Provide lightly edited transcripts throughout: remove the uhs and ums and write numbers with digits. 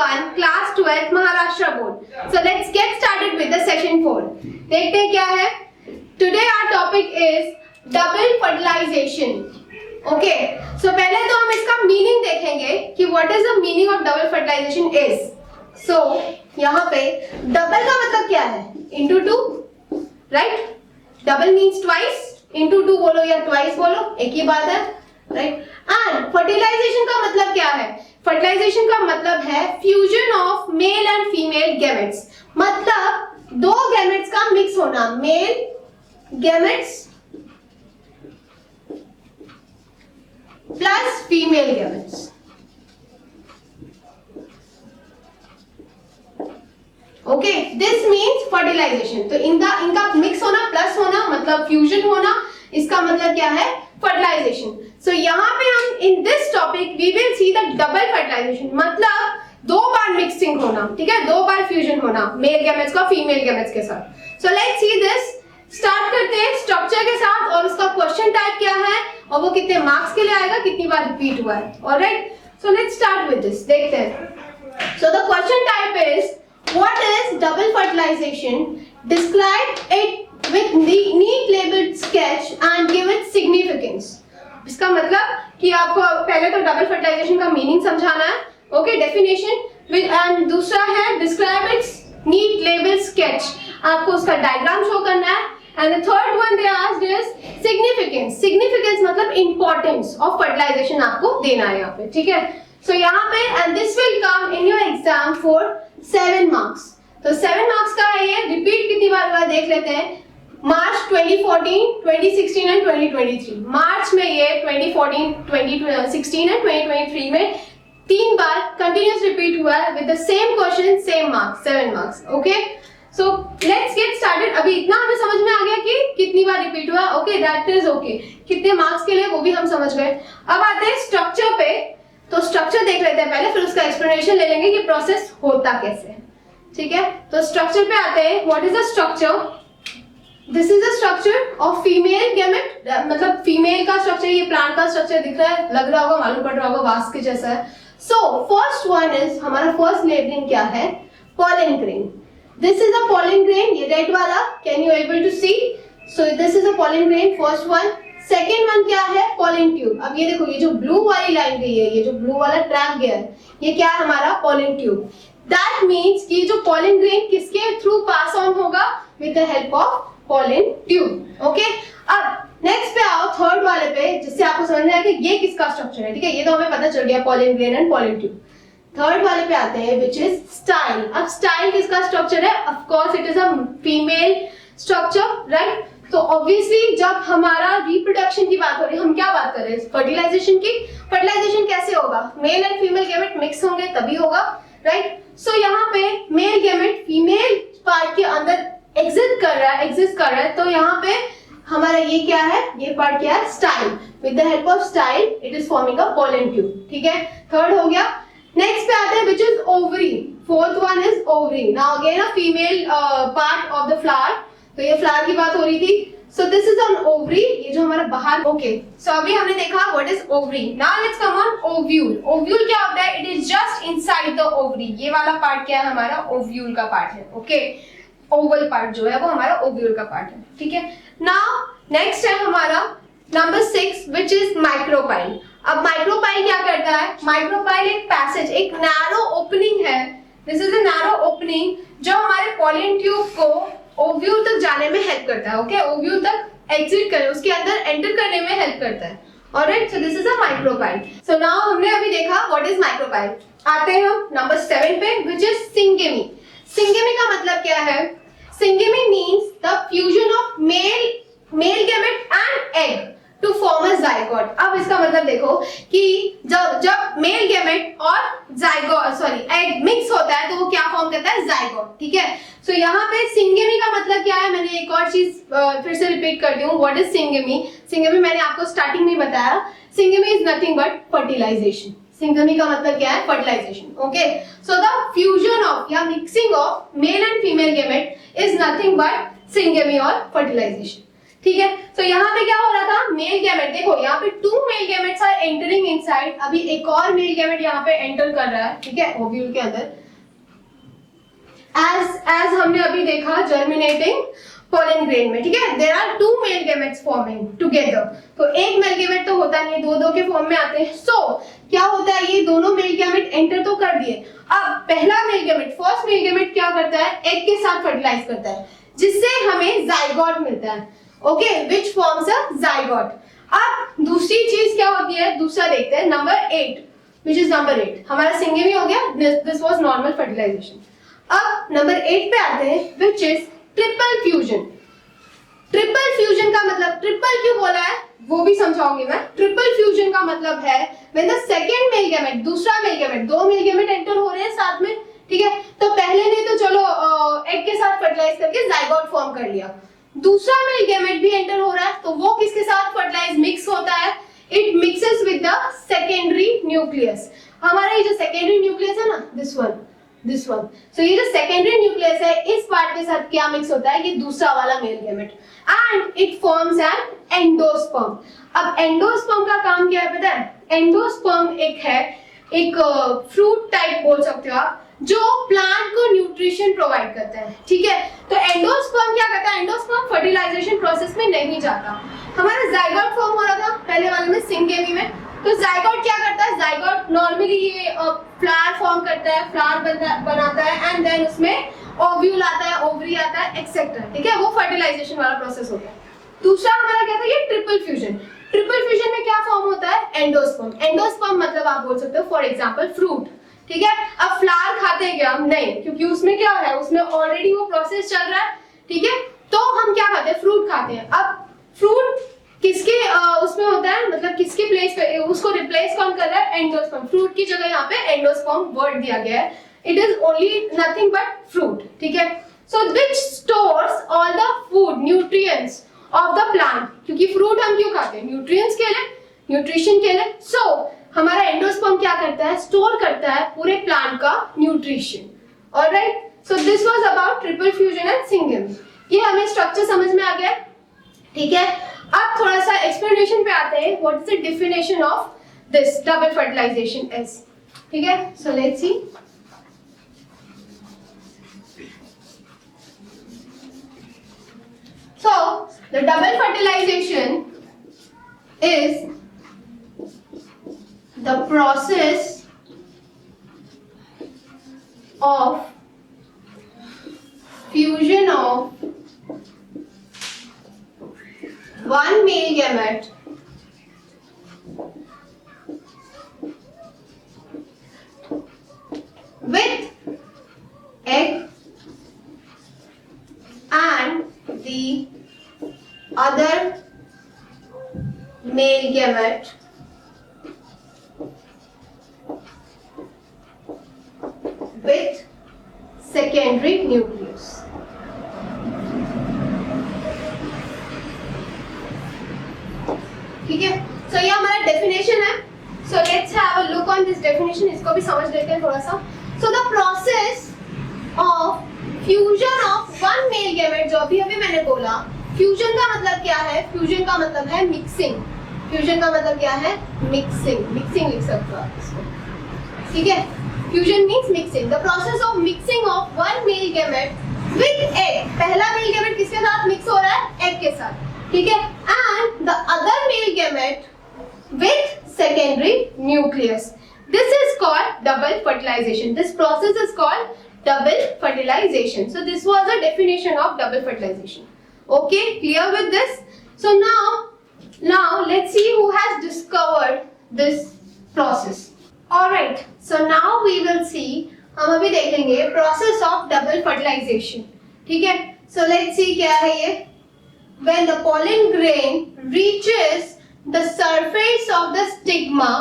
1 class 12 Maharashtra board. So let's get started with the session 4। देखते हैं क्या है। Today our topic is double fertilisation. Okay, so पहले तो हम इसका मीनिंग देखेंगे कि what is the meaning of double fertilisation is. So यहाँ पे डबल का मतलब क्या है? Into 2, right? Double means twice, into 2 बोलो या ट्वाइस बोलो, एक ही बात है, राइट? एंड फर्टिलाइजेशन का मतलब क्या है? फर्टिलाइजेशन का मतलब है fusion of male and female gametes, मतलब दो गैमेट्स का मिक्स होना, male gametes plus female gametes. Okay, this means fertilization. तो इनका मिक्स होना, प्लस होना, मतलब फ्यूजन होना, इसका मतलब क्या है? फर्टिलाइजेशन। सो यहाँ पे हम in this topic we will see the double fertilization, मतलब दो बार मिक्सिंग होना, ठीक है, दो बार फ्यूजन होना मेल गैमेट्स का फीमेल गैमेट्स के साथ। So let's see this. Start करते हैं स्ट्रक्चर के साथ और उसका क्वेश्चन टाइप क्या है और वो कितने मार्क्स के लिए आएगा, कितनी बार रिपीट हुआ है। Alright, so let's start with this. देखते हैं। So the question type is what is double fertilization? Describe it with neat labeled sketch and give it significance. इसका मतलब कि आपको पहले तो डबल फर्टिलाइजेशन का मीनिंग समझाना है, ओके, डेफिनेशन, एंड दूसरा है describe it's NEET label sketch, आपको उसका डायग्राम शो करना है, and the third one they asked is significance. Significance मतलब इंपॉर्टेंस ऑफ फर्टिलाइजेशन आपको देना है यहाँ पे, ठीक है। सो यहाँ पे and this will come in your exam for 7 marks. तो 7 मार्क्स का है ये। रिपीट कितनी बार हुआ देख लेते हैं। मार्च 2014, 2016 एंड 2023। मार्च में ये 2014, 2016 एंड 2023 में 3 बार कंटिन्यूस रिपीट हुआ है with the same question, same marks, 7 marks. Okay, so let's get started. अभी इतना हमें समझ में आ गया कि कितनी बार रिपीट हुआ, ओके, दैट इज ओके। कितने मार्क्स के लिए वो भी हम समझ गए। अब आते हैं स्ट्रक्चर पे। तो स्ट्रक्चर देख लेते हैं पहले, फिर उसका एक्सप्लेनेशन ले लेंगे कि प्रोसेस होता कैसे है, ठीक है। तो स्ट्रक्चर पे आते हैं। What is the structure? This is the structure of female gamete, मतलब फीमेल का स्ट्रक्चर। ये प्लांट का स्ट्रक्चर दिख रहा है, लग रहा होगा, मालूम पड़ रहा होगा, वास्प के जैसा है। सो फर्स्ट वन इज, हमारा फर्स्ट लेबलिंग क्या है? Pollen grain. This is a pollen grain, ये रेड वाला, can you able to see? So this is a pollen grain, first one. Second one क्या है? Pollen tube. अब ये देखो, ये जो ब्लू वाली लाइन गई है, ये जो ब्लू वाला ट्रैक गया है, ये क्या है? हमारा पॉलन ट्यूब। दैट मीन्स कि जो पॉलन ग्रेन किसके थ्रू पास ऑन होगा? With the help of pollen tube. Okay, अब नेक्स्ट पे आओ, थर्ड वाले पे, जिससे आपको समझ में आया कि ये किसका स्ट्रक्चर है, ठीक है। ये तो हमें पता चल गया, pollen grain and pollen tube. Third वाले पे आते हैं, विच इज स्टाइल। अब स्टाइल किसका स्ट्रक्चर है? Of course it is a female structure, right. तो ऑब्वियसली जब हमारा रिप्रोडक्शन की बात हो रही है, हम क्या बात कर रहे हैं? फर्टिलाइजेशन की। फर्टिलाइजेशन कैसे होगा? Mail and female gamete mix होंगे तभी होगा, राइट। सो यहाँ पे मेल गैमेट फीमेल पार्ट के अंदर एग्जिस्ट कर रहा है, तो यहाँ पे हमारा ये क्या है? ये पार्ट क्या है? Style. With the help of style it is forming a pollen tube, ठीक है। थर्ड हो गया। नेक्स्ट पे आते हैं which is ovary. Fourth one is ovary. Now again a female part of the flower. तो ये फ्लावर की बात हो रही थी। सो दिस इज ऑन ओवरी, ये जो हमारा बाहर। ओके, सो अभी हमने देखा what is ovary. Now let's come on ovule. Ovule क्या होता है? It is just inside the ovary. ये वाला पार्ट क्या है? हमारा ओव्यूल का पार्ट है, ओके। ओवल पार्ट जो है वो हमारा ओव्यूल का पार्ट है, ठीक है। नाउ नेक्स्ट है हमारा नंबर 6 विच इज माइक्रोपाइल। अब माइक्रोपाइल क्या करता है? माइक्रोपाइल एक पैसेज, एक नैरो ओपनिंग है। This is a narrow opening जो हमारे पॉलन ट्यूब को ओव्यूल तक जाने में हेल्प करता है, ओके। ओव्यूल तक एग्जिट करने, उसके अंदर एंटर करने में हेल्प करता है। Alright, so this is a micropyle. So now हमने अभी देखा व्हाट इज माइक्रोपाइल। आते हैं हम नंबर 7 पे, विच इज सिंगेमी। सिंगेमी का मतलब क्या है? Syngamy means the fusion of male gamete and egg to form a zygote. अब इसका मतलब देखो कि जब मेल गैमेट और एग मिक्स होता है तो वो क्या फॉर्म करता है? जाइगोट, ठीक है। सो यहाँ पे सिंगेमी का मतलब क्या है? मैंने एक और चीज फिर से रिपीट कर दी हूँ। What is syngamy? सिंगेमी मैंने आपको स्टार्टिंग में बताया। Syngamy is nothing but fertilisation. Syngamy का मतलब क्या है? Fertilisation, okay. So the fusion of या mixing of male and female gamete is nothing but syngamy और फर्टिलाइजेशन, ठीक है। तो यहाँ पे क्या हो रहा था, मेल गैमेट, देखो यहाँ पे 2 male gametes are entering inside, अभी एक और मेल गैमेट यहाँ पे एंटर कर रहा है, ठीक है, ओव्यूल के अंदर। एज हमने अभी देखा जर्मिनेटिंग पोलन ग्रेन में, ठीक है, there are 2 male gametes forming together. तो एक मेल गैमेट तो होता नहीं, दो के फॉर्म में आते हैं। सो क्या होता है, ये दोनों मेल गैमेट एंटर तो कर दिए, अब पहला male gamete, first male gamete क्या करता है, एग के साथ फर्टिलाइज करता है, जिससे हमें जाइगोट मिलता है, okay, which forms a zygote. अब दूसरी चीज क्या होती है, दूसरा देखते हैं, नंबर 8, व्हिच इज नंबर 8, हमारा सिंगेमी हो गया, दिस वाज नॉर्मल फर्टिलाइजेशन। अब नंबर 8 पे आते हैं, which is triple fusion. Triple fusion का मतलब, ट्रिपल क्यों बोला है वो भी समझाऊंगी मैं। ट्रिपल फ्यूजन का मतलब है when the second male gamete, दूसरा male gamete, 2 male gamete enter हो रहे हैं साथ में, ठीक है, तो पहले ने तो चलो एग के साथ फर्टिलाइज करके जाइगोट फॉर्म कर लिया, दूसरा मेल गैमेट भी एंटर हो रहा है, तो वो किसके साथ फर्टिलाइज मिक्स होता है, it mixes with the secondary nucleus. हमारा ये जो सेकेंडरी न्यूक्लियस है ना, दिस वन, सो ये जो सेकेंडरी न्यूक्लियस है, इस पार्ट के साथ क्या मिक्स होता है, ये दूसरा वाला mail gamete, and it forms an endosperm. अब एंडोस्पर्म का काम क्या है पता है, एंडोस्पर्म एक फ्रूट टाइप बोल सकते हो आप, जो प्लांट को न्यूट्रिशन प्रोवाइड करता है, ठीक है। तो एंडोस्पर्म क्या करता है, एंडोस्पर्म फर्टिलाइजेशन प्रोसेस में नहीं जाता। हमारा जाइगोट फॉर्म हो रहा था पहले वाले में, सिंगेमी में, तो जाइगोट क्या करता है, जाइगोट नॉर्मली ये फ्लावर फॉर्म करता है, फ्लावर बनाता है, एंड देन उसमें ओव्यूल आता है, ओवरी आता है, एक्सेट्रा, ठीक है, वो फर्टिलाइजेशन वाला प्रोसेस होता है। दूसरा हमारा क्या था, ये ट्रिपल फ्यूजन। ट्रिपल फ्यूजन में क्या फॉर्म होता है, एंडोस्पर्म। एंडोस्पर्म मतलब आप बोल सकते हो फॉर एग्जांपल फ्रूट, ठीक है। अब फ्लावर खाते हैं क्या हम, नहीं, क्योंकि उसमें क्या है, उसमें ऑलरेडी वो प्रोसेस चल रहा है, ठीक है, तो हम क्या खाते हैं, फ्रूट खाते हैं। अब फ्रूट किसके उसमें होता है, मतलब किसके प्लेस पे, उसको रिप्लेस कौन कर रहा है, एंडोस्पर्म। फ्रूट की जगह यहाँ पे एंडोस्पर्म वर्ड दिया गया है, it is only nothing but fruit, ठीक है। So which stores all the food nutrients of the plant, क्योंकि फ्रूट हम क्यों खाते हैं, न्यूट्रिएंट्स के लिए, न्यूट्रिशन के लिए। सो हमारा एंडोस्पर्म क्या करता है, स्टोर करता है पूरे प्लांट का nutrition, alright. So this was about triple fusion and syngamy. ये हमें स्ट्रक्चर समझ में आ गया, ठीक है। अब थोड़ा सा एक्सप्लेनेशन पे आते हैं, what is the definition of this double fertilisation is, ठीक है। So let's see. So the double fertilization is the process of fusion of one male gamete with egg and the other male gamete with secondary nucleus. ठीक है, सो ये हमारा definition है। So let's have a look on this definition, इसको भी समझ लेते हैं थोड़ा सा। So the process of fusion of one male gamete, जो अभी मैंने बोला, फ्यूजन का मतलब क्या है, फ्यूजन का मतलब है मिक्सिंग। फ्यूजन का मतलब क्या है, मिक्सिंग, मिक्सिंग लिख सकते हो आप इसको, ठीक है। Fusion means mixing, the process of mixing of one male gamete with egg. पहला मेल गैमेट किसके साथ मिक्स हो रहा है, एग के साथ, ठीक है, and the other male gamete with secondary nucleus. This is called double fertilization. This process is called double fertilization. So this was a definition of double fertilization. Okay, clear with this? So now let's see who has discovered this process. All right, so now we will see, हम अभी देखेंगे process of double fertilization, ठीक है। So let's see क्या है ये, when the pollen grain reaches the surface of the stigma,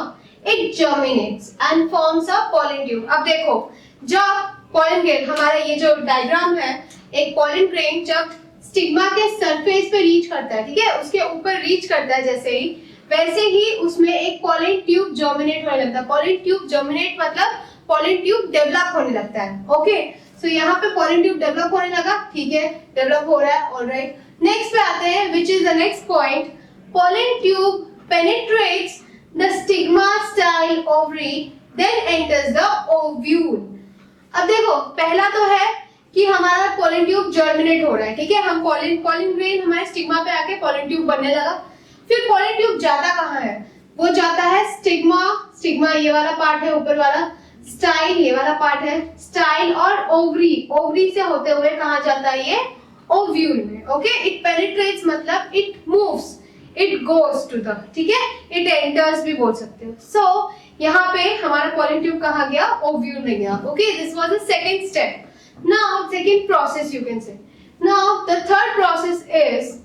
it germinates and forms a pollen tube. अब देखो, जब pollen grain, हमारा ये जो डायग्राम है, एक pollen grain जब स्टिग्मा के सरफेस पे रीच करता है, ठीक है, उसके ऊपर रीच करता है जैसे ही, वैसे ही उसमें एक pollen tube जर्मिनेट होने लगता है। pollen tube जर्मिनेट मतलब pollen tube डेवलप होने लगता है, ओके। सो यहाँ पे पोलन ट्यूब डेवलप होने लगा, ठीक है, डेवलप हो रहा है, ऑलराइट। नेक्स्ट पे आते हैं, which is the next point, pollen tube penetrates the stigma style ovary then enters the ovule. अब देखो, पहला तो है कि हमारा पोलन ट्यूब जर्मिनेट हो रहा है, ठीक है, हम पोलन ग्रेन हमारे स्टिग्मा पे आके पोलन ट्यूब बनने लगा। फिर पोलन ट्यूब जाता कहाँ है, वो जाता है स्टिग्मा, स्टिग्मा ये वाला पार्ट है ऊपर वाला, स्टाइल ये वाला पार्ट है, स्टाइल और ओवरी, ओवरी से होते हुए कहाँ जाता है ये, ओव्यूल में। ओके, इट पेनिट्रेट्स मतलब it moves, it goes to the, ठीक है, इट एंटर्स भी बोल सकते हो। सो यहाँ पे हमारा पोलन ट्यूब कहाँ गया, ओव्यूल में गया। Okay, this was the second step. Now second process you can से। Now the third process is,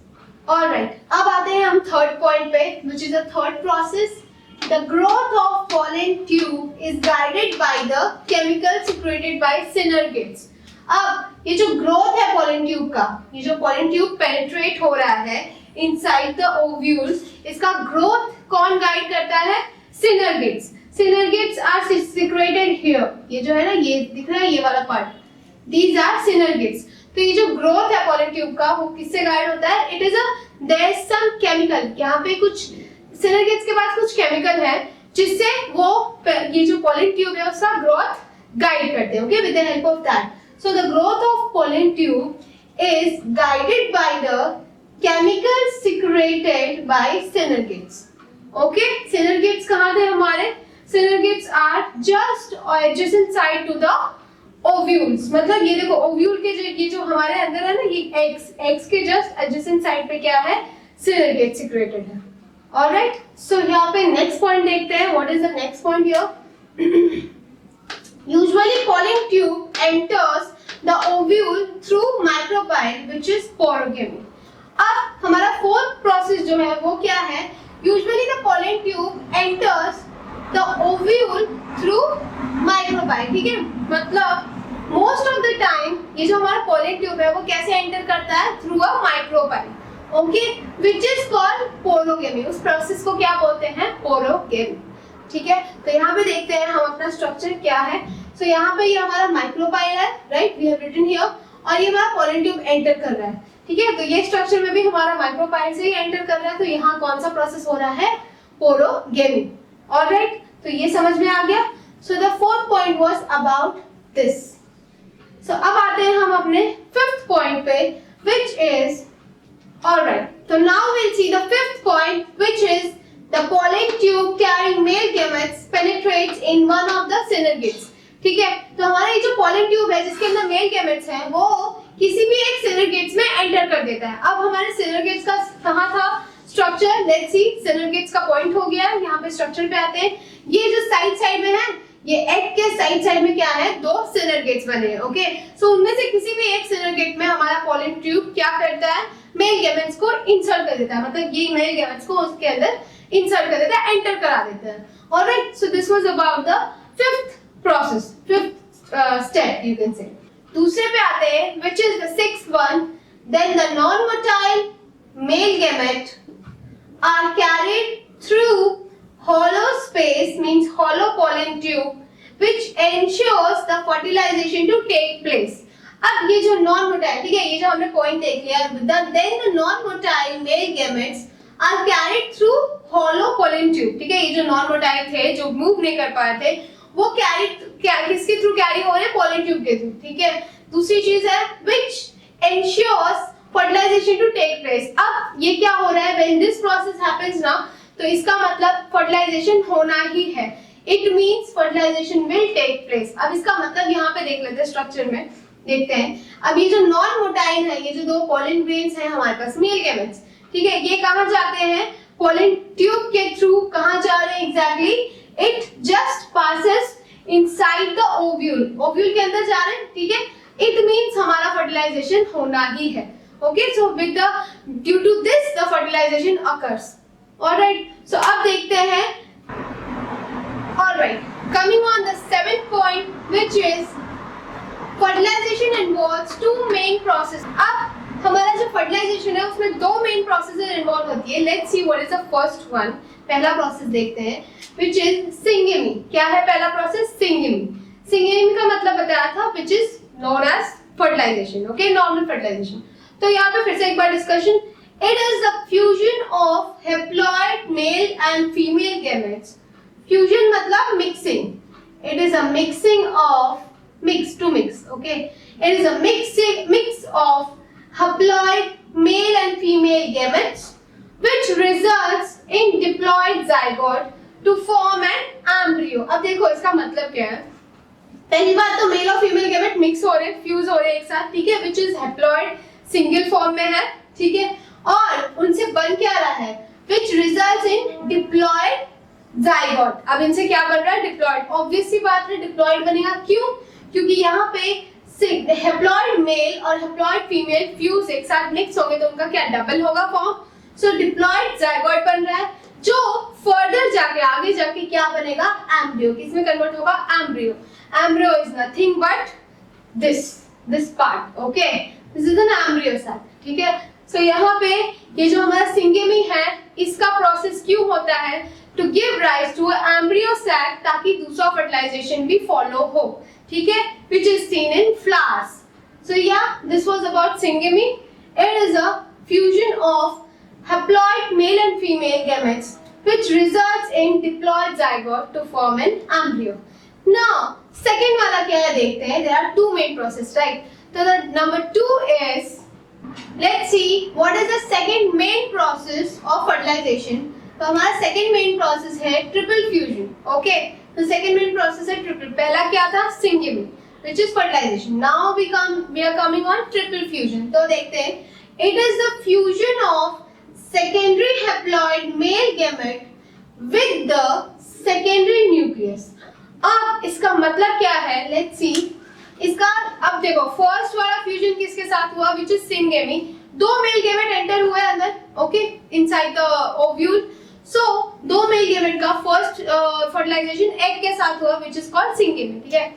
alright, अब आते हैं हम थर्ड पॉइंट पे, which is the third process, the growth of pollen tube is guided by the chemicals secreted by synergates। अब ये जो growth है pollen tube का, ये जो pollen tube penetrate हो रहा है inside the ovules, इसका ग्रोथ कौन गाइड करता है, synergates। synergates are secreted here, ये जो है ना, ये दिख रहा है ये वाला पार्ट, these are synergates। तो ये जो ग्रोथ है pollen tube का, वो किससे गाइड होता है, it is a there is some chemical, यहाँ पे कुछ सिनर्गेट्स के पास कुछ केमिकल है जिससे वो ये जो पोलन ट्यूब है उसका ग्रोथ गाइड करते हैं। Okay, with the help of that, so the growth of pollen tube is guided by the chemicals secreted by synergids. Okay, synergids कहाँ थे हमारे, synergids are just adjacent side to the ovules, मतलब ये देखो ovule के जो ये जो हमारे अंदर है ना, ये एग्स के जस्ट एडजेसेंट साइड पे क्या है, सिनर्गेट सिक्रेटेड है। Alright, so यहाँ पे next point देखते हैं, what is the next point here? Usually pollen tube enters the ovule through micropyle which is porogamy। अब हमारा fourth process जो है वो क्या है, usually the pollen tube enters the ovule through micropyle, ठीक है, मतलब most of the time ये जो हमारा pollen tube है वो कैसे enter करता है, through a micropyle। Okay, which is called porogamy, उस प्रोसेस को क्या बोलते हैं, पोरोगेमी, ठीक है। तो यहाँ पे देखते हैं हम अपना स्ट्रक्चर क्या है। सो यहाँ पे ये हमारा माइक्रोपाइल है, right, we have written here, और ये हमारा पोलन ट्यूब एंटर कर रहा है, ठीक है। तो ये स्ट्रक्चर में भी हमारा माइक्रोपाइल से ही एंटर कर रहा है, तो यहाँ कौन सा प्रोसेस हो रहा है, पोरोगेमी। ऑलराइट, तो ये समझ में आ गया। So the fourth point was about this. So अब आते हैं हम अपने फिफ्थ पॉइंट पे, which is, alright, so now we'll see the fifth point, which is the pollen tube carrying male gametes penetrates in one of the synergates। ठीक है, तो हमारा ये जो pollen tube है जिसके अंदर मेल गैमेट्स हैं वो किसी भी एक synergates में एंटर कर देता है। अब हमारे synergates का कहाँ था स्ट्रक्चर, लेट्स सी, synergates का पॉइंट हो गया, यहाँ पे स्ट्रक्चर पे आते हैं। ये जो साइड में है, ये एग के साइड में क्या है, दो synergates बने हैं। ओके, सो उनमें से किसी भी एक synergate में हमारा pollen tube क्या करता है, मेल गैमेट्स को इंसर्ट कर देता है, मतलब ये मेल गैमेट्स को उसके अंदर इंसर्ट कर देता है, एंटर करा देता है। Alright, so this was about the fifth process, fifth step you can say. दूसरे पे आते हैं, which is the sixth one, then the non motile male gamete are carried through hollow space, means hollow pollen tube which ensures the fertilization to take place। अब ये जो non motile, ठीक है, ये जो हमने पॉइंट देख लिया, then the non motile male gametes are carried through hollow pollen tube, ठीक है, ये जो नॉन मोटाइल थे जो मूव नहीं कर पाए थे वो किसके थ्रू कैरी हो रहे हैं, पोलन ट्यूब के थ्रू, ठीक है। दूसरी चीज है which ensures fertilization to take place. अब ये क्या हो रहा है, व्हेन दिस प्रोसेस हैपेंस ना, तो इसका मतलब फर्टिलाइजेशन होना ही है, it means fertilization will take place. अब इसका मतलब यहाँ पे देख लेते हैं, स्ट्रक्चर में देखते हैं। अब ये जो नॉन मोटाइल है, ये जो दो पोलन ग्रेन्स हैं हमारे पास, मेल गैमेट्स, ठीक है, ये कहाँ जाते हैं, पोलन ट्यूब के थ्रू। कहाँ जा रहे हैं exactly, it just passes inside the ovule, ovule के अंदर जा रहे हैं, ठीक है। इट मींस हमारा फर्टिलाइजेशन होना ही है। Okay, so with the due to this the fertilisation occurs. Alright, so अब देखते हैं, alright, coming on the seventh point, which is fertilisation involves two main process. अब हमारा जो फर्टिलाइजेशन है उसमें दो मेन प्रोसेसेस इन्वॉल्व होती है। Let's see what is the first one. पहला प्रोसेस देखते हैं, व्हिच इज सिंगेमी। क्या है पहला प्रोसेस, सिंगेमी। सिंगेमी का मतलब बताया था, which is known as fertilization. Okay, normal fertilization. तो यहाँ पे फिर से एक बार discussion. It is the fusion of haploid male and female gametes. Fusion मतलब mixing. It is a mixing of to mix. Okay, it is a mix of haploid male and female gametes which results in diploid zygote to form an embryo. अब देखो इसका मतलब क्या है. पहली बात तो मेल और फीमेल गैमेट मिक्स हो रहे हैं, फ्यूज हो रहे हैं एक साथ, ठीक है, which is haploid single form में है, ठीक है, और उनसे बन क्या रहा है, which results in diploid zygote. अब इनसे क्या बन रहा है, डिप्लॉयड. ऑब्वियस सी बात है डिप्लॉयड बनेगा, क्यों, क्योंकि यहाँ पे हैप्लॉइड मेल और हैप्लॉइड फीमेल फ्यूज एक साथ मिक्स होंगे तो उनका क्या डबल होगा फॉर्म. सो डिप्लॉयड जाइगोट बन रहा है जो फर्दर जाके आगे जाके क्या बनेगा, एम्ब्रियो. किसमें कन्वर्ट होगा, embryo. Embryo is nothing but this part. Okay, this is an embryo sac. ठीक है. So यहाँ पे ये जो हमारा सिंगेमी है इसका प्रोसेस क्यों होता है, to give rise to an embryo sac ताकि दूसरा fertilization भी follow हो, ठीक है, which is seen in flowers. So yeah, this was about syngamy. It is a fusion of haploid male and female gametes which results in diploid zygote to form an embryo. Now second वाला क्या है देखते हैं. There are two main process, right? So the number 2 is, let's see what is the second main process of fertilization. तो हमारा second main process है triple fusion. Okay, तो second main process है triple. पहला क्या था, syngamy, which is fertilization. Now we are coming on triple fusion. तो देखते हैं. It is the fusion of secondary haploid male gamete with the secondary nucleus. अब इसका मतलब क्या है, लेट्स सी. इसका अब देखो फर्स्ट वाला फ्यूजन किसके साथ हुआ, विच इज सिंगेमी. दो मेल गैमेट एंटर हुए अंदर, ओके, इनसाइड द ओव्यूल. सो दो मेल गैमेट का फर्स्ट फर्टिलाइजेशन एग के साथ हुआ, विच इज कॉल्ड सिंगेमी, ठीक है.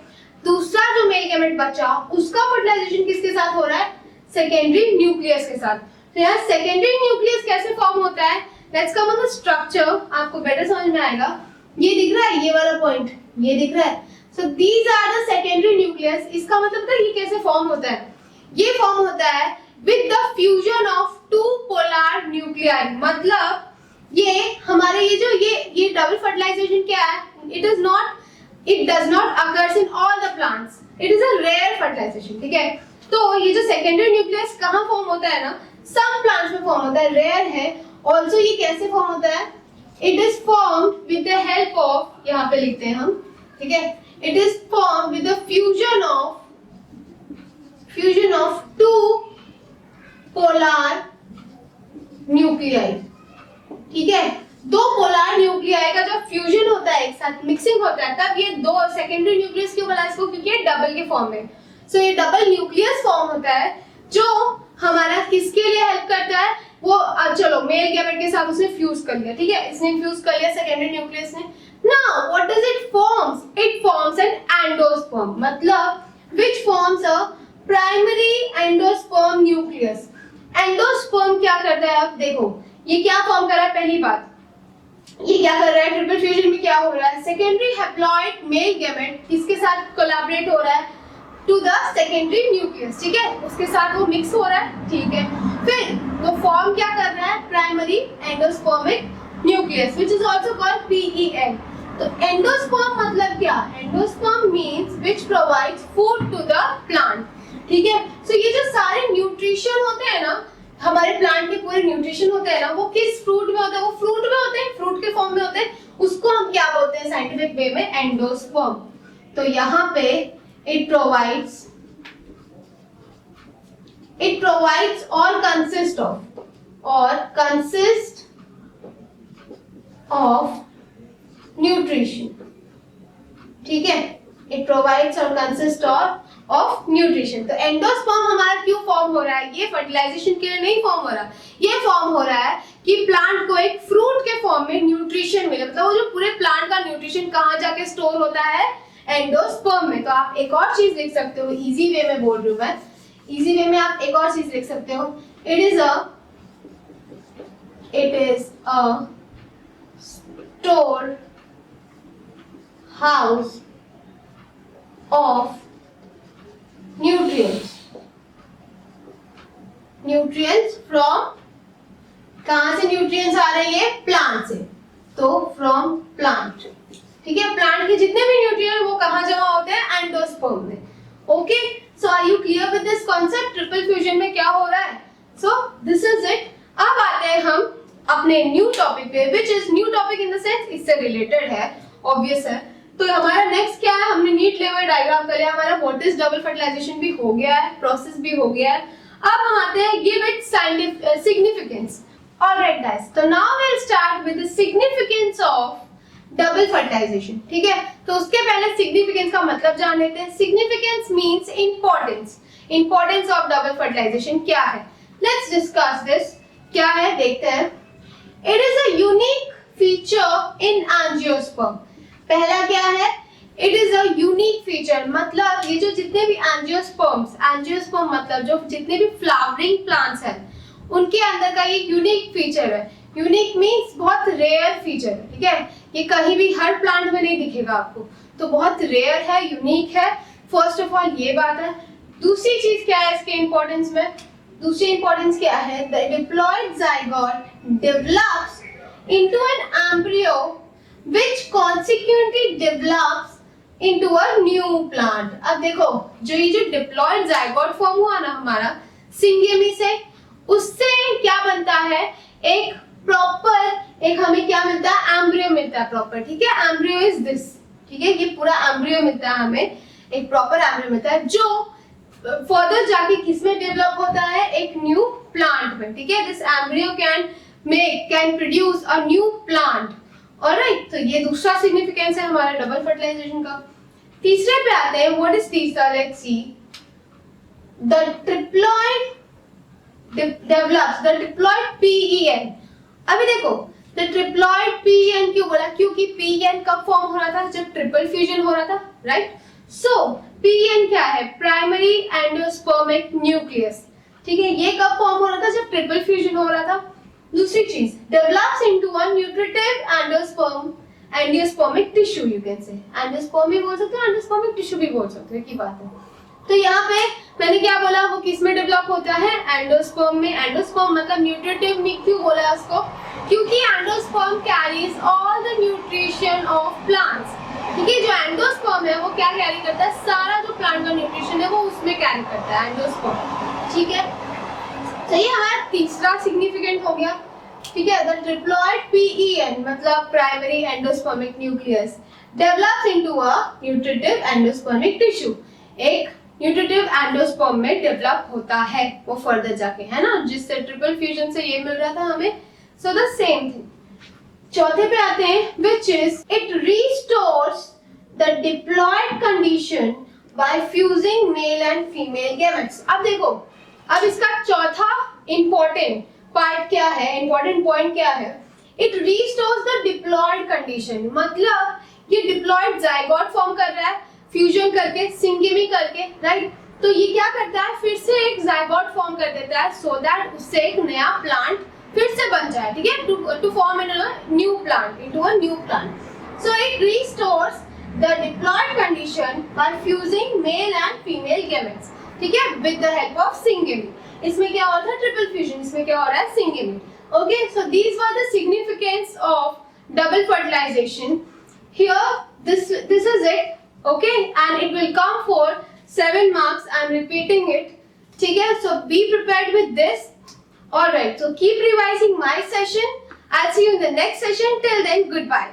दूसरा जो मेल गैमेट बचा उसका फर्टिलाइजेशन किसके साथ हो रहा है, सेकेंडरी न्यूक्लियस के साथ. तो यहाँ सेकेंडरी न्यूक्लियस कैसे फॉर्म होता है, let's come on the structure, आपको बेटर समझ में आएगा. ये दिख रहा है, ये वाला पॉइंट ये दिख रहा है. So these are the secondary nucleus. इसका मतलब था ये कैसे फॉर्म होता है, ये फॉर्म होता है with the fusion of two polar nuclei. मतलब ये हमारे ये डबल फर्टिलाइजेशन क्या है, it does not occurs in all the plants, it is a rare fertilization, ठीक है. तो ये जो सेकेंडरी न्यूक्लियस कहाँ फॉर्म होता है ना, सम प्लांट्स में फॉर्म होता है, रेयर है. ऑल्सो ये कैसे फॉर्म होता है, it is formed with the help of, यहाँ पे लिखते हैं हम, ठीक है, it is formed with the fusion of two polar nuclei. ठीक है, दो पोलर न्यूक्लियाई का जब फ्यूजन होता है, एक साथ मिक्सिंग होता है, तब ये दो सेकेंडरी न्यूक्लियस क्यों बोला इसको, क्योंकि ये डबल के फॉर्म में. सो ये डबल न्यूक्लियस फॉर्म होता है जो हमारा किसके लिए हेल्प करता है, वो चलो मेल गैमेट के साथ उसने फ्यूज कर लिया, ठीक है, इसने फ्यूज कर लिया सेकेंडरी न्यूक्लियस ने. Now what does it forms, it forms an endosperm, मतलब which forms a primary endosperm nucleus. Endosperm क्या करता है, अब देखो ये क्या फॉर्म कर रहा है, पहली बात ये क्या कर रहा है, ट्रिपल फ्यूजन में क्या हो रहा है, सेकेंडरी हैप्लॉइड मेल गैमेट किसके साथ कोलैबोरेट हो रहा है, टू द सेकेंडरी न्यूक्लियस, ठीक है, उसके साथ वो मिक्स हो रहा है, ठीक है. फिर वो फॉर्म क्या कर रहा है, primary endospermic nucleus, which is also called PEN. तो एंडोस्पर्म मतलब क्या, endosperm means which provides food to the plant, ठीक है. सो ये जो सारे न्यूट्रिशन होते हैं ना, हमारे प्लांट के पूरे न्यूट्रिशन होते हैं ना, वो किस फ्रूट में होते हैं, वो फ्रूट में होते हैं, फ्रूट के फॉर्म में होते हैं, उसको हम क्या बोलते हैं साइंटिफिक वे में, एंडोस्पर्म. तो यहाँ पे it provides or consists of nutrition, ठीक है, it provides or consists of nutrition. तो एंडोस्पर्म हमारा क्यों फॉर्म हो रहा है, ये फर्टिलाइजेशन के लिए नहीं फॉर्म हो रहा, ये फॉर्म हो रहा है कि प्लांट को एक फ्रूट के फॉर्म में न्यूट्रिशन मिले. मतलब वो जो पूरे प्लांट का न्यूट्रिशन कहाँ जाके स्टोर होता है, एंडोस्पर्म में. तो आप एक और चीज लिख सकते हो, इजी वे में बोल रही हूँ मैं, इजी वे में आप एक और चीज लिख सकते हो, it is a store house of nutrition. Nutrients from, कहां से न्यूट्रिएंट्स आ रहे हैं? प्लांट से, तो फ्रॉम प्लांट, ठीक है। प्लांट के जितने भी न्यूट्रिएंट वो कहां जमा होते हैं? एंडोस्पर्म में। Okay, so are you clear with this concept? Triple fusion में क्या हो रहा है? So this is it. अब आते हैं हम अपने न्यू टॉपिक पे, which is new topic in the sense इससे रिलेटेड है, ऑब्वियस है। तो हमारा नेक्स्ट क्या है? हमने नीट लेवल डायग्राम कर लिया, हमारा व्हाट इज डबल फर्टिलाइजेशन भी हो गया है, प्रोसेस भी हो गया है। अब हम आते हैं give it significance. Alright guys, तो now we will start with the significance of double fertilisation, ठीक है। तो उसके पहले सिग्निफिकेंस का मतलब जान लेते हैं। Significance means importance. Importance of double fertilization क्या है? Let's discuss this. क्या है देखते हैं। It is a unique feature in angiosperm. पहला क्या है? It is a unique feature, मतलब ये जो जितने भी एंजियोस्पर्म्स, एंजियोस्पर्म मतलब जो जितने भी फ्लावरिंग प्लांट्स हैं उनके अंदर का ये यूनिक फीचर है। यूनिक मींस बहुत रेयर फीचर है, ठीक है। ये कहीं भी हर प्लांट में नहीं दिखेगा आपको, तो बहुत रेयर है, यूनिक है। फर्स्ट ऑफ ऑल ये बात है। दूसरी चीज क्या है इसके इंपॉर्टेंस में? दूसरी इंपॉर्टेंस क्या है? The diploid zygote develops into an embryo which consequently develops into a new plant. अब देखो, जो ये जो डिप्लॉयड जाइगोट फॉर्म हुआ ना हमारा सिंगेमी से, उससे क्या बनता है? एक प्रॉपर, एक हमें क्या मिलता है? एम्ब्रियो मिलता है प्रॉपर, ठीक है। एम्ब्रियो इज दिस, ठीक है। ये पूरा एम्ब्रियो मिलता है हमें, एक प्रॉपर एम्ब्रियो मिलता है जो फर्दर जाके किसमें डेवलप होता है? एक न्यू प्लांट में, ठीक है। This embryo can produce a new plant. Alright, तो ये दूसरा सिग्निफिकेंस है हमारा डबल फर्टिलाइजेशन का। तीसरे पे आते हैं। व्हाट इज तीसरा? Let's see. The triploid develops the triploid PEN। अभी देखो, द ट्रिप्लॉइड PEN क्यों बोला? क्योंकि PEN कब फॉर्म हो रहा था? जब ट्रिपल फ्यूजन हो रहा था, राइट। सो PEN क्या है? प्राइमरी एंडोस्पर्मिक न्यूक्लियस, ठीक है। ये कब फॉर्म हो रहा था? जब ट्रिपल फ्यूजन हो रहा था। दूसरी चीज, develops into a nutritive endospermic tissue, you can से। एंडोस्पर्म भी बोल सकते हो, एंडोस्पर्मिक टिश्यू भी बोल सकते हो, की बात है। तो यहाँ पे मैंने क्या बोला? वो किस में डेवलप होता है? एंडोस्पर्म में। एंडोस्पर्म मतलब न्यूट्रिटिव में क्यों बोला उसको? क्योंकि endosperm carries all the nutrition of plants, ठीक है। जो एंडोस्पर्म है वो क्या कैरी करता है? सारा जो प्लांट का न्यूट्रिशन है वो उसमें कैरी करता है एंडोस्पर्म, ठीक है। तो ये हमारा तीसरा सिग्निफिकेंट हो गया, ठीक है। द ट्रिप्लॉइड PEN मतलब primary endospermic nucleus develops into अ न्यूट्रिटिव एंडोस्पर्मिक टिश्यू। एक न्यूट्रिटिव एंडोस्पर्म में डेवलप होता है वो फर्दर जाके, है ना, जिससे ट्रिपल फ्यूजन से ये मिल रहा था हमें। So the same thing. चौथे पे आते हैं, which is it restores the diploid condition by fusing male and female gametes। अब देखो, अब इसका चौथा इंपॉर्टेंट पार्ट क्या है? इंपॉर्टेंट पॉइंट क्या है? It restores the diploid condition, मतलब ये डिप्लॉयड जाइगोट फॉर्म कर रहा है फ्यूजन करके, सिंगेमी करके, राइट। तो ये क्या करता है? फिर से एक जाइगोट फॉर्म कर देता है, सो दैट उससे एक नया प्लांट फिर से बन जाए, ठीक है। To form in a new plant, into a new plant. So it restores the diploid condition by fusing male and female gametes, ठीक है, with the help of syngamy. इसमें क्या हो रहा था? Triple fusion. इसमें क्या हो रहा है? Syngamy. Okay, so these were the significance of double fertilization. Here this is it, okay, and it will come for 7 marks. I am repeating it, ठीक है। So be prepared with this. All right, so keep revising my session. I'll see you in the next session. Till then, goodbye.